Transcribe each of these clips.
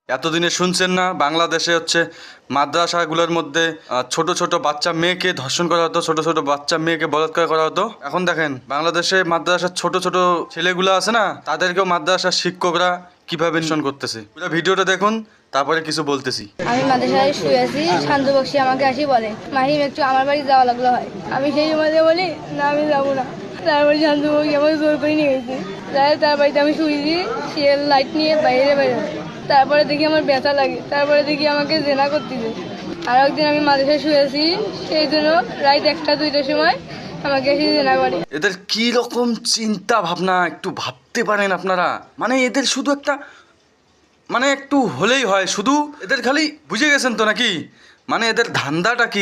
এতদিনে শুনছেন না বাংলাদেশে হচ্ছে মাদ্রাসাগুলোর মধ্যে ছোট ছোট বাচ্চা মেয়েকে ধর্ষণ করা হতো, ছোট ছোট বাচ্চা মেয়েকে বলাৎকার করা হতো। এখন দেখেন বাংলাদেশে মাদ্রাসার ছোট ছোট ছেলেগুলো আছে না, তাদেরকেও মাদ্রাসার শিক্ষকরা কিভাবে নির্যাতন করতেছে। পুরো ভিডিওটা দেখুন, তারপরে কিছু বলতেছি। আমি মাদ্রাসায় শুয়ে আছি, শান্ত বক্সি আমাকে আসি বলে, মাহিম একটু আমার বাড়ি যাওয়া লাগলো হয়। আমি সেই সময় বলি না আমি যাবো না। তারপরে শান্ত বক্সি আমাকে জোর করে নিয়ে গেছে। তার বাড়িতে আমি শুয়েছি, সে লাইট নিয়ে বাইরে বাইরে। তারপরে দেখি আমার ব্যথা লাগে, তারপরে দেখি আমাকে জেনা করতেছে। আর একদিন আমি মাদ্রাসায় শুয়েছি, সেই জন্য রাত 1টা-2টার সময় আমাকে এসে জেনা করে। এদের কি রকম চিন্তা ভাবনা একটু ভাবতে পারেন আপনারা? মানে এদের শুধু একটা মানে একটু হলেই হয়, শুধু এদের খালি বুঝে গেছেন তো নাকি? মানে এদের ধান্দাটা কি?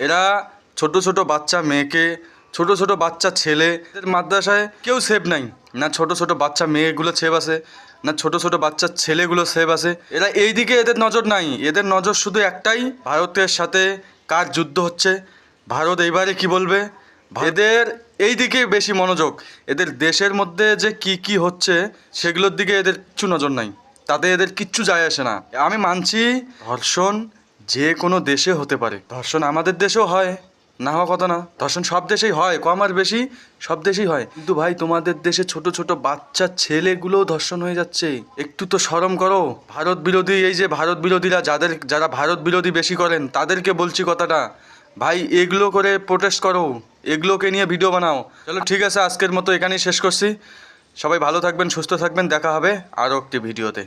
এরা ছোট ছোট বাচ্চা মেয়েকে, ছোট ছোট বাচ্চা ছেলে, এদের মাদ্রাসায় কেউ সেভ নাই। না ছোট ছোট বাচ্চা মেয়েগুলো সেভ আছে, না ছোট ছোট বাচ্চা ছেলেগুলো সেভ আছে। এরা এই দিকে এদের নজর নাই। এদের নজর শুধু একটাই, ভারতের সাথে কার যুদ্ধ হচ্ছে, ভারত এইবারে কি বলবে। এদের এই দিকে বেশি মনোযোগ। এদের দেশের মধ্যে যে কি কি হচ্ছে সেগুলোর দিকে এদের কিচ্ছু নজর নাই, তাতে এদের কিচ্ছু যায় আসে না। আমি মানছি ধর্ষণ যে কোনো দেশে হতে পারে, ধর্ষণ আমাদের দেশেও হয়, না হওয়া কথা না। ধর্ষণ সব দেশেই হয়, কম আর বেশি সব দেশেই হয়। কিন্তু ভাই তোমাদের দেশে ছোট ছোট বাচ্চা ছেলেগুলোও ধর্ষণ হয়ে যাচ্ছে, একটু তো শরম করো। ভারত বিরোধী, এই যে ভারত বিরোধীরা যারা ভারত বিরোধী বেশি করেন তাদেরকে বলছি কথাটা, ভাই এগুলো করে প্রোটেস্ট করো, এগুলোকে নিয়ে ভিডিও বানাও। চলো ঠিক আছে, আজকের মতো এখানেই শেষ করছি। সবাই ভালো থাকবেন, সুস্থ থাকবেন, দেখা হবে আরও একটি ভিডিওতে।